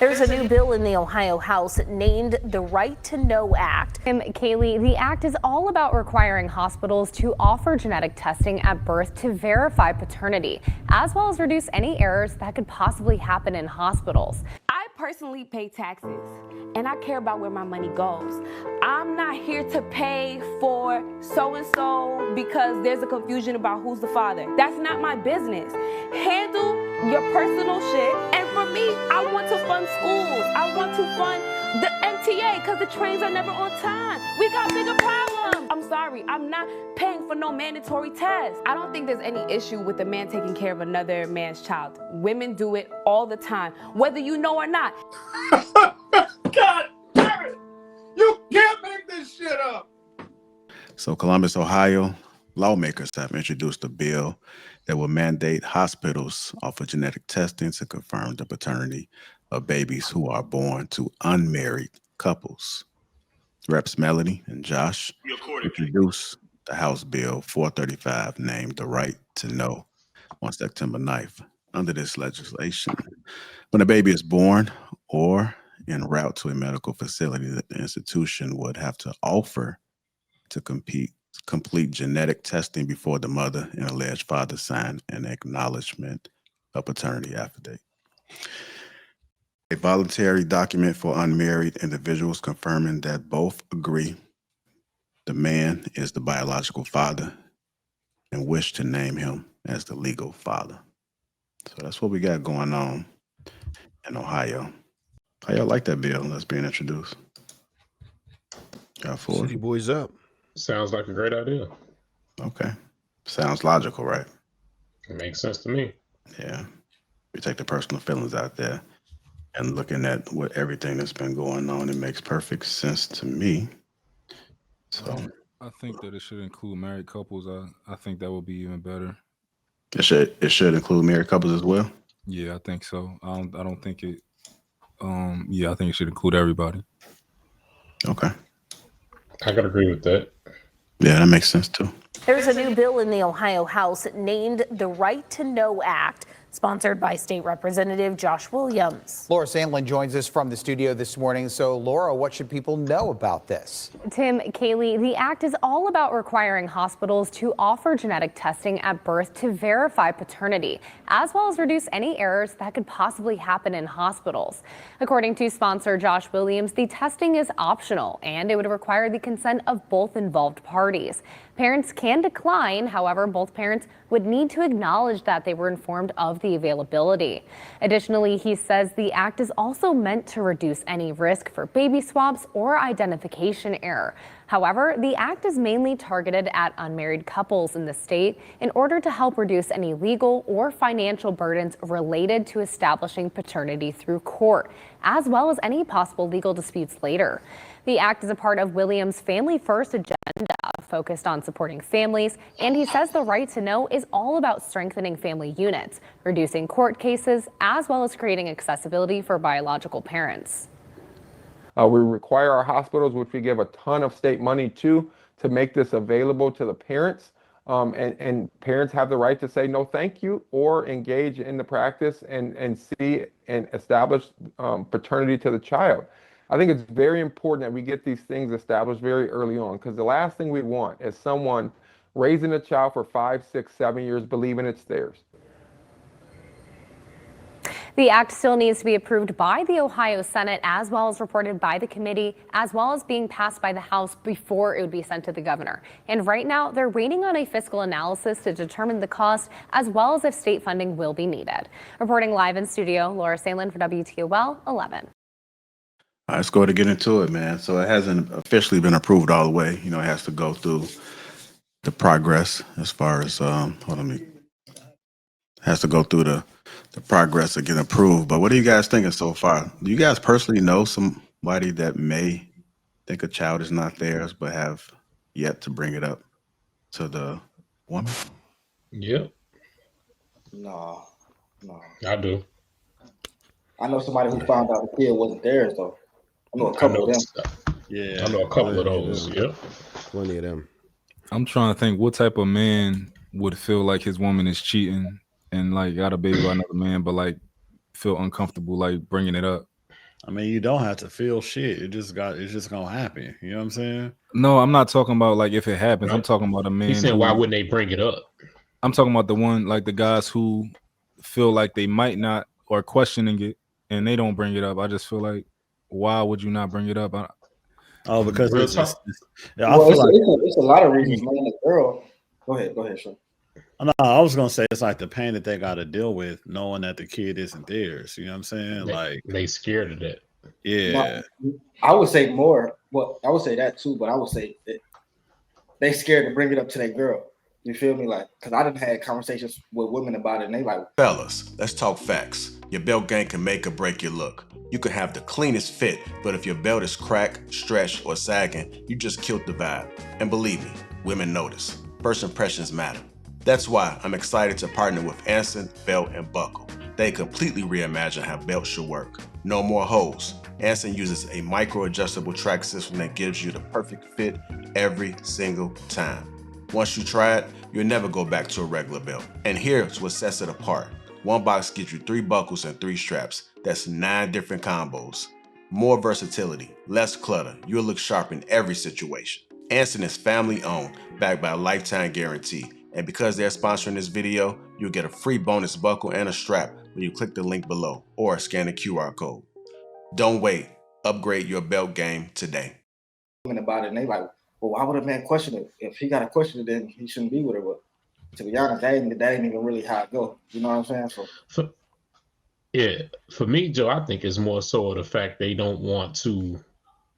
There's a new bill in the Ohio House named the Right to Know Act. Kaylee, the act is all about requiring hospitals to offer genetic testing at birth to verify paternity, as well as reduce any errors that could possibly happen in hospitals. I personally pay taxes, and I care about where my money goes. I'm not here to pay for so-and-so because there's a confusion about who's the father. That's not my business. Handle your personal shit. And for me, I want to fund schools. I want to fund the MTA because the trains are never on time. We got bigger problems. I'm sorry, I'm not paying for no mandatory tests. I don't think there's any issue with a man taking care of another man's child. Women do it all the time, whether you know or not. God damn it! You can't make this shit up. So Columbus, Ohio, lawmakers have introduced a bill that will mandate hospitals offer genetic testing to confirm the paternity of babies who are born to unmarried couples. Reps Melody and Josh introduced the House Bill 435 named the Right to Know on September 9th. Under this legislation, when a baby is born or en route to a medical facility, that the institution would have to offer to complete genetic testing before the mother and alleged father sign an acknowledgement of paternity affidavit. A voluntary document for unmarried individuals confirming that both agree the man is the biological father and wish to name him as the legal father. So that's what we got going on in Ohio. How y'all like that bill that's being introduced? Y'all for City it? boys up. Sounds like a great idea. Okay. Sounds logical, right? It makes sense to me. Yeah. We take the personal feelings out there and looking at what everything that's been going on, it makes perfect sense to me. So I think that it should include married couples. I think that would be even better. it should include married couples as well. Yeah, I think so. I don't think it. Yeah, I think it should include everybody. Okay. I could agree with that. Yeah, that makes sense too. There's a new bill in the Ohio House named the Right to Know Act, sponsored by State Representative Josh Williams. Laura Sandlin joins us from the studio this morning. So, Laura, what should people know about this? Tim, Kaylee, the act is all about requiring hospitals to offer genetic testing at birth to verify paternity, as well as reduce any errors that could possibly happen in hospitals. According to sponsor Josh Williams, the testing is optional and it would require the consent of both involved parties. Parents can decline, however, both parents would need to acknowledge that they were informed of the availability. Additionally, he says the act is also meant to reduce any risk for baby swabs or identification error. However, the act is mainly targeted at unmarried couples in the state in order to help reduce any legal or financial burdens related to establishing paternity through court, as well as any possible legal disputes later. The act is a part of Williams' Family First agenda, focused on supporting families, and he says the right to know is all about strengthening family units, reducing court cases, as well as creating accessibility for biological parents. We require our hospitals, which we give a ton of state money to make this available to the parents. And parents have the right to say no thank you or engage in the practice and see and establish paternity to the child. I think it's very important that we get these things established very early on, because the last thing we want is someone raising a child for 5, 6, 7 years believing it's theirs. The act still needs to be approved by the Ohio Senate, as well as reported by the committee, as well as being passed by the House before it would be sent to the governor. And right now, they're waiting on a fiscal analysis to determine the cost, as well as if state funding will be needed. Reporting live in studio, Laura Sandlin for WTOL 11. All right, let's go ahead and get into it, man. So it hasn't officially been approved all the way. You know, it has to go through the progress as far as has to go through the progress of getting approved. But what are you guys thinking so far? Do you guys personally know somebody that may think a child is not theirs but have yet to bring it up to the woman? Yeah. No. I do. I know somebody who found out the kid wasn't theirs, though. I know a couple of them. Yeah. I know a couple of those. Yeah. Plenty of them. I'm trying to think what type of man would feel like his woman is cheating and like got a baby by another man, but like feel uncomfortable like bringing it up. I mean, you don't have to feel shit. It's just gonna happen. You know what I'm saying? No, I'm not talking about like if it happens. I'm talking about a man. He's saying, why wouldn't they bring it up? I'm talking about the one, like the guys who feel like they might not or questioning it and they don't bring it up. I just feel like, why would you not bring it up? Because Real it's talk. yeah, I feel like it's a lot of reasons, man. The girl. Go ahead, Sean. no, I was gonna say it's like the pain that they got to deal with, knowing that the kid isn't theirs. You know what I'm saying? Like they scared of that. Yeah. No, I would say more. Well, I would say that too, but I would say they scared to bring it up to their girl. You feel me? Like, because I done had conversations with women about it, and they like, fellas, let's talk facts. Your belt game can make or break your look. You can have the cleanest fit, but if your belt is cracked, stretched, or sagging, you just killed the vibe. And believe me, women notice. First impressions matter. That's why I'm excited to partner with Anson Belt and Buckle. They completely reimagine how belts should work. No more holes. Anson uses a micro-adjustable track system that gives you the perfect fit every single time. Once you try it, you'll never go back to a regular belt. And here's what sets it apart. One box gives you 3 buckles and 3 straps. That's 9 different combos. More versatility, less clutter. You'll look sharp in every situation. Anson is family owned, backed by a lifetime guarantee. And because they're sponsoring this video, you'll get a free bonus buckle and a strap when you click the link below or scan the QR code. Don't wait. Upgrade your belt game today. About it, and they like, well, why would a man question it? If he got to question it, then he shouldn't be with her. But to be honest, that ain't even really how it go. You know what I'm saying? For me, Joe, I think it's more so the fact they don't want to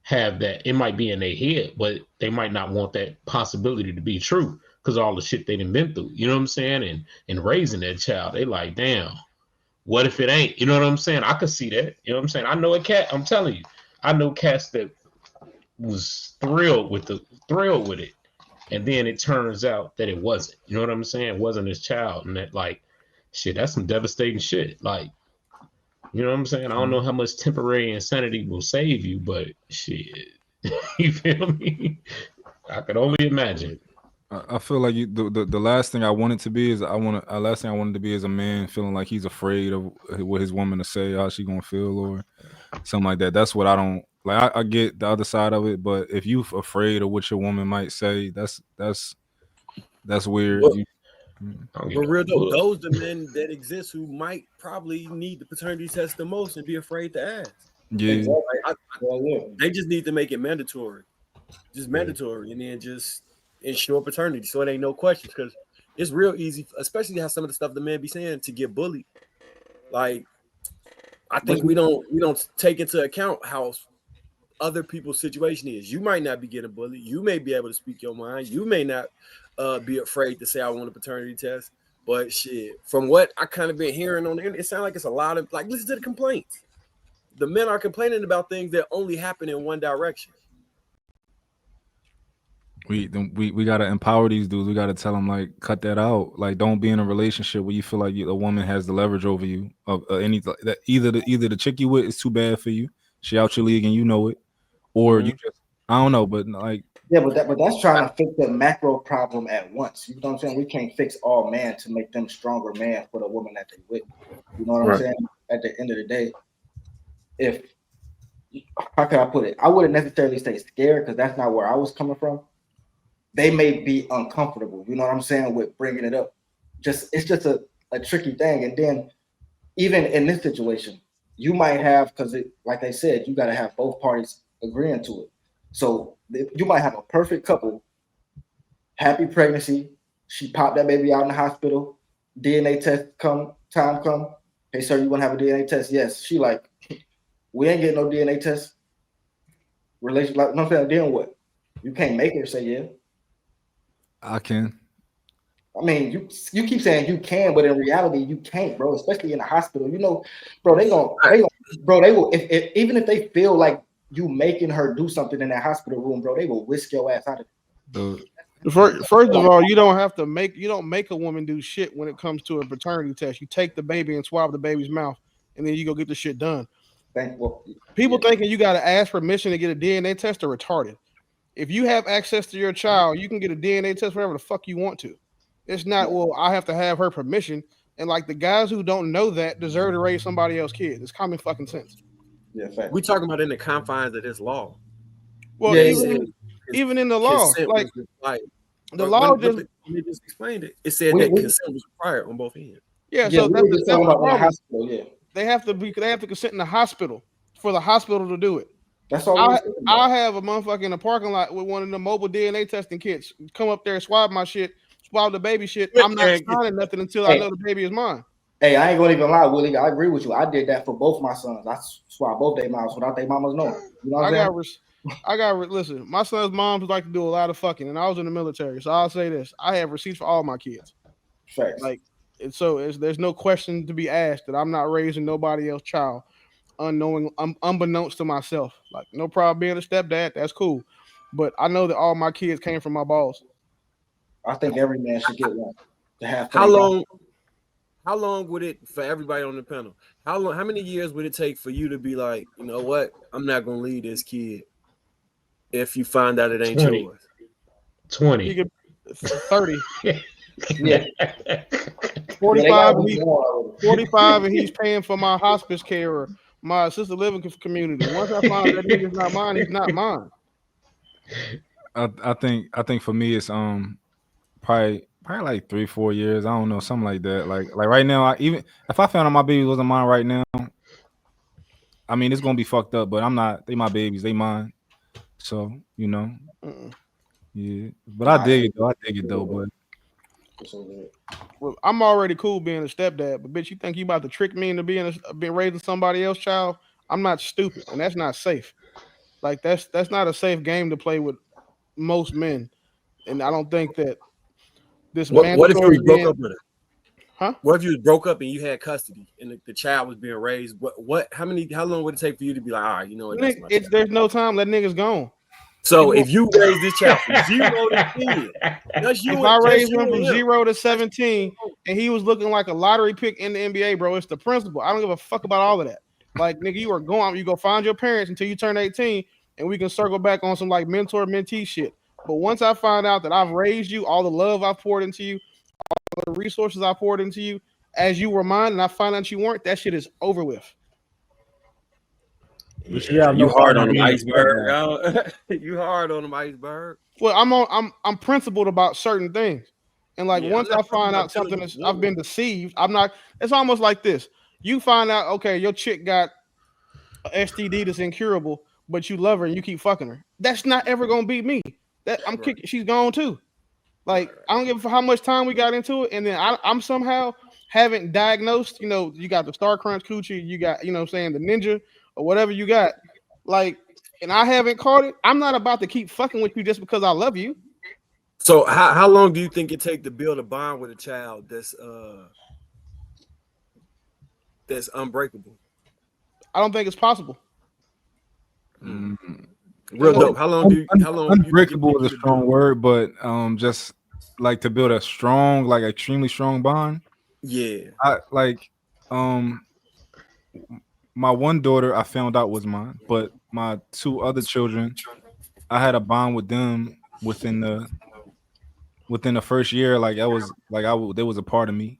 have that. It might be in their head, but they might not want that possibility to be true because all the shit they done been through. You know what I'm saying? And raising that child, they like, damn, what if it ain't? You know what I'm saying? I could see that. You know what I'm saying? I know a cat. I'm telling you, I know cats that was thrilled with it, and then it turns out that it wasn't. You know what I'm saying? It wasn't his child, and that like, shit, that's some devastating shit. Like, you know what I'm saying? I don't know how much temporary insanity will save you, but shit, you feel me? I could only imagine. I feel like the last thing I wanted to be is last thing I wanted to be is a man feeling like he's afraid of what his woman to say, how she gonna feel or something like that. That's what I don't like. I get the other side of it, but if you afraid of what your woman might say, that's weird. But real though, those the men that exist who might probably need the paternity test the most and be afraid to ask. Yeah, exactly. They just need to make it mandatory, just mandatory, and then just ensure paternity so it ain't no questions, because it's real easy, especially how some of the stuff the men be saying, to get bullied. Like, I think we don't take into account how other people's situation is. You might not be getting bullied. You may be able to speak your mind. You may not be afraid to say I want a paternity test. But shit, from what I kind of been hearing on the internet, it sounds like it's a lot of, like, listen to the complaints. The men are complaining about things that only happen in one direction. We gotta empower these dudes. We gotta tell them, like, cut that out. Like, don't be in a relationship where you feel like a woman has the leverage over you. That either the chick you with is too bad for you. She out your league and you know it, or you just, I don't know, but like, yeah, but that's trying to fix the macro problem at once. You know what I'm saying? We can't fix all men to make them stronger man for the woman that they with. You know what I'm saying? At the end of the day, how can I put it? I wouldn't necessarily say scared, because that's not where I was coming from. They may be uncomfortable, you know what I'm saying, with bringing it up. It's just a tricky thing. And then even in this situation, you might have, because like they said, you got to have both parties agreeing to it. So you might have a perfect couple, happy pregnancy. She popped that baby out in the hospital. DNA test time come. Hey, sir, you want to have a DNA test? Yes. She like, we ain't getting no DNA test. Relation, like, no, I'm saying, then what? You can't make her say yeah. I can. I mean, you keep saying you can, but in reality, you can't, bro. Especially in a hospital, you know, bro. They will. If even if they feel like you making her do something in that hospital room, bro, they will whisk your ass out of it. First of all, you don't make a woman do shit when it comes to a paternity test. You take the baby and swab the baby's mouth, and then you go get the shit done. People thinking you got to ask permission to get a DNA test are retarded. If you have access to your child, you can get a DNA test wherever the fuck you want to. It's not, well, I have to have her permission. And like, the guys who don't know that deserve to raise somebody else's kid. It's common fucking sense. Yeah, fact. We talking about in the confines of this law. Well, Yeah, even in the law, consent like was required. the law When just they just explained it. It said We- that we- consent was required on both ends. yeah. Yeah, So we that's were just the talking about in the problem. hospital. Yeah, They have to consent in the hospital for the hospital to do it. that's all we was talking about. I have a motherfucker in the parking lot with one of the mobile DNA testing kits. Come up there and swab my shit, swab the baby shit. I'm not Man, signing nothing until I know the baby is mine. Hey, I ain't gonna even lie, Willie. I agree with you. I did that for both my sons. I swapped both their moms without their mamas knowing. You know what I'm saying? Listen, my son's moms like to do a lot of fucking, and I was in the military, so I'll say this: I have receipts for all my kids. Facts. Like, there's no question to be asked that I'm not raising nobody else's child, unbeknownst to myself. Like, no problem being a stepdad, that's cool, but I know that all my kids came from my balls. I think every man should get one to have. How long would it, for everybody on the panel, how many years would it take for you to be like, you know what, I'm not gonna leave this kid if you find out it ain't 20. yours? 20. 30. Yeah. 45, 45, and he's paying for my hospice care or my assisted living community. Once I find that nigga's not mine, he's not mine. I think for me it's probably like 3-4 years. I don't know, something like that. Like right now, even if I found out my baby wasn't mine right now, I mean it's gonna be fucked up. But I'm not. They my babies. They mine. So you know, yeah. But I dig it though. I dig it though. But well, I'm already cool being a stepdad. But bitch, you think you about to trick me into being raising somebody else's child? I'm not stupid, and that's not safe. Like that's not a safe game to play with most men. And I don't think that this What if you broke up with her? Huh? What if you broke up and you had custody and the child was being raised? How long would it take for you to be like, all right, you know what? There's no time. That nigga's gone. So if you raise this child from 0 to 10, if I raised him from 0 to 17 and he was looking like a lottery pick in the NBA, bro, it's the principle. I don't give a fuck about all of that. Like, nigga, you go find your parents until you turn 18 and we can circle back on some like mentor-mentee shit. But once I find out that I've raised you, all the love I've poured into you, all the resources I poured into you, as you were mine, and I find out you weren't, that shit is over with. Yeah, you hard on them iceberg. You hard on them iceberg. Well, I'm principled about certain things, and like once I find out something that's I've been deceived, I'm not. It's almost like this: you find out, okay, your chick got a STD that's incurable, but you love her and you keep fucking her. That's not ever gonna be me. That I'm kicking. She's gone too. Like I don't give a how much time we got into it, and then I'm somehow haven't diagnosed. You know, you got the Star Crunch coochie, you got the ninja or whatever you got. Like, and I haven't caught it. I'm not about to keep fucking with you just because I love you. So how long do you think it take to build a bond with a child that's unbreakable? I don't think it's possible. Real dope. How long? Unbreakable is a strong word, but just like to build a strong, like extremely strong bond. Yeah. My one daughter I found out was mine, but my two other children, I had a bond with them within the first year. Like that was like they was a part of me,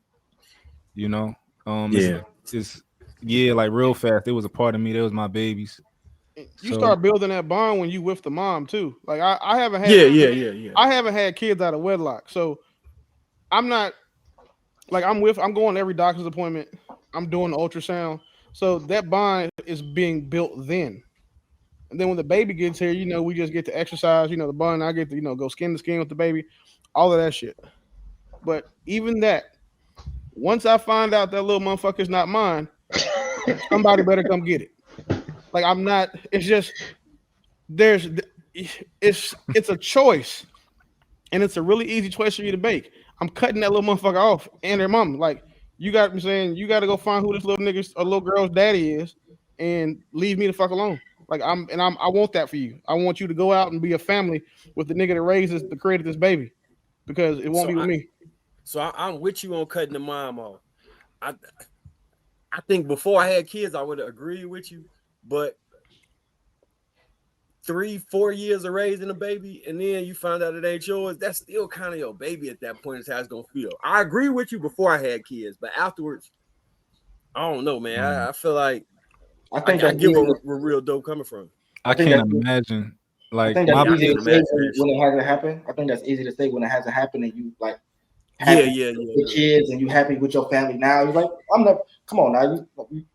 you know. It's like real fast. It was a part of me. They was my babies. You start building that bond when you with the mom too. Like I haven't had I haven't had kids out of wedlock, so I'm not like I'm going to every doctor's appointment. I'm doing the ultrasound, so that bond is being built then. And then when the baby gets here, we just get to exercise. The bond I get to go skin to skin with the baby, all of that shit. But even that, once I find out that little motherfucker's not mine, somebody better come get it. Like I'm not. It's just it's a choice, and it's a really easy choice for you to make. I'm cutting that little motherfucker off and their mom. Like you got me saying, you got to go find who this little nigga's or little girl's daddy is, and leave me the fuck alone. Like I want that for you. I want you to go out and be a family with the nigga that created this baby, because it won't be with me. So I'm with you on cutting the mom off. I think before I had kids, I would have agreed with you. But 3-4 years of raising a baby, and then you find out it ain't yours, that's still kind of your baby at that point. Is how it's gonna feel. I agree with you before I had kids, but afterwards, I don't know, man. I feel like I think I that's get easy. where real dope coming from. I think can't that's- imagine. I Like think my that's easy to say imagine when it hasn't happened. I think that's easy to say when it hasn't happened and you like Yeah, happy yeah, with kids and you happy with your family now. You're like, I'm never. Come on now.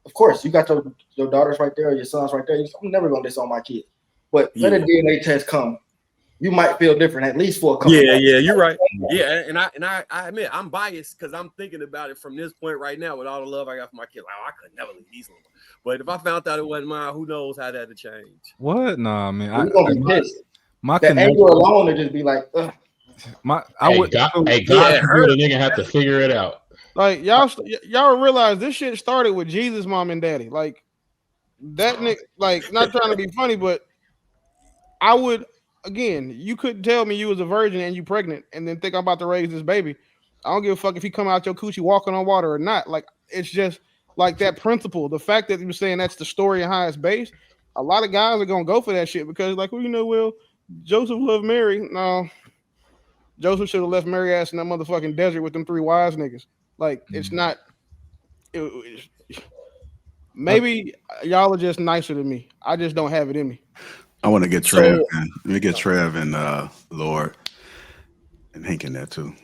Of course, you got your daughters right there, your sons right there. I'm never gonna disown my kids. But let a DNA test come. You might feel different at least for a couple. Yeah, months. yeah, you're right. Yeah, and I admit I'm biased because I'm thinking about it from this point right now with all the love I got for my kids. Like, I could never leave these alone. But if I found out it wasn't mine, who knows how that'd change? What? Nah, man. You're gonna be pissed. My the connection. anger alone to just be like, ugh. God forbid a nigga have to figure it out. Like y'all realize this shit started with Jesus' mom and daddy. Like that nigga, like not trying to be funny, but I would again, you couldn't tell me you was a virgin and you pregnant and then think I'm about to raise this baby. I don't give a fuck if he come out your coochie walking on water or not. Like it's just like that principle. The fact that you were saying that's the story and how it's based, a lot of guys are gonna go for that shit because like, well, you know, Will, Joseph loved Mary. No, Joseph should have left Mary ass in that motherfucking desert with them 3 wise niggas. Like it's not. Maybe y'all are just nicer than me. I just don't have it in me. I want to get Trev. Let me get Trev and Lord and Hank in there too.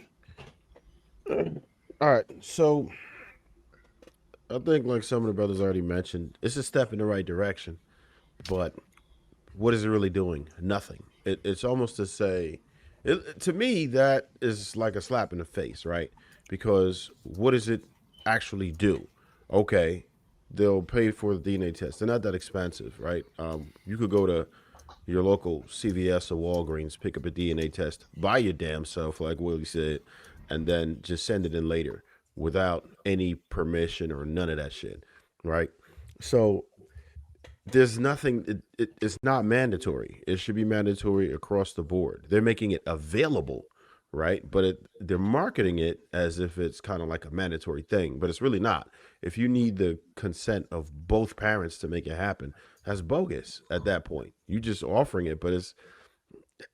All right, so I think like some of the brothers already mentioned, it's a step in the right direction, but what is it really doing? Nothing. It's almost to say, to me, that is like a slap in the face, right? Because what does it actually do? Okay, they'll pay for the DNA test. They're not that expensive, right? You could go to your local CVS or Walgreens, pick up a DNA test by your damn self, like Willie said, and then just send it in later without any permission or none of that shit, right? So there's nothing, it's not mandatory. It should be mandatory across the board. They're making it available, right? But they're marketing it as if it's kind of like a mandatory thing, but it's really not. If you need the consent of both parents to make it happen, that's bogus at that point. You just offering it, but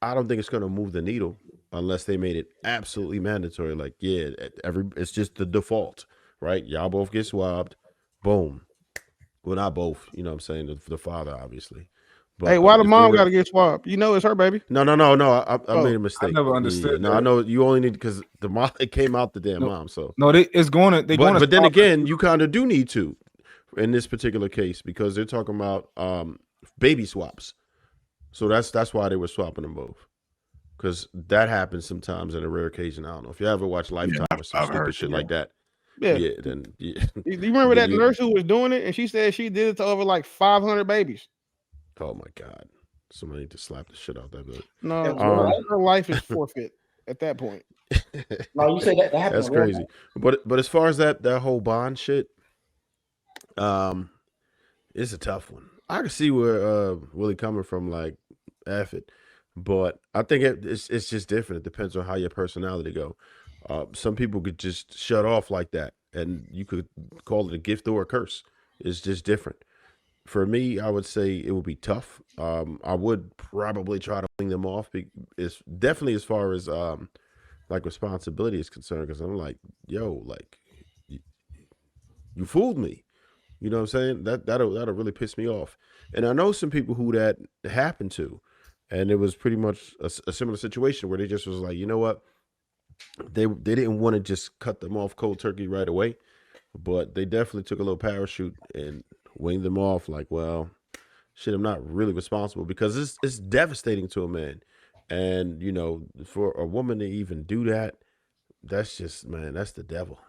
I don't think it's going to move the needle unless they made it absolutely mandatory. Like, yeah, it's just the default, right? Y'all both get swabbed, boom. Well, not both, you know what I'm saying? The father, obviously. But, hey, why the mom got to get swabbed? You know it's her baby. No. I made a mistake. I never understood. No, I know you only need because the mom it came out the damn mom. So no, it's going to. But then again, you kind of do need to in this particular case because they're talking about baby swaps. So that's why they were swapping them both. Because that happens sometimes on a rare occasion. I don't know if you ever watch Lifetime or some stupid shit like that. Yeah. Do you remember that nurse who was doing it and she said she did it to over like 500 babies? Oh my God. Somebody need to slap the shit out that bitch. No, her life is forfeit at that point. No, you say that happened. That's crazy. But as far as that whole bond shit, it's a tough one. I can see where Willie coming from, like, F it. But I think it's just different. It depends on how your personality go. Some people could just shut off like that, and you could call it a gift or a curse. It's just different. For me, I would say it would be tough. I would probably try to bring them off. It's definitely as far as like responsibility is concerned, because I'm like, yo, like you fooled me. You know what I'm saying? That'll really piss me off. And I know some people who that happened to, and it was pretty much a similar situation where they just was like, you know what? They didn't want to just cut them off cold turkey right away, but they definitely took a little parachute and winged them off. Like, well, shit, I'm not really responsible, because it's devastating to a man, and you know, for a woman to even do that, that's just, man, that's the devil.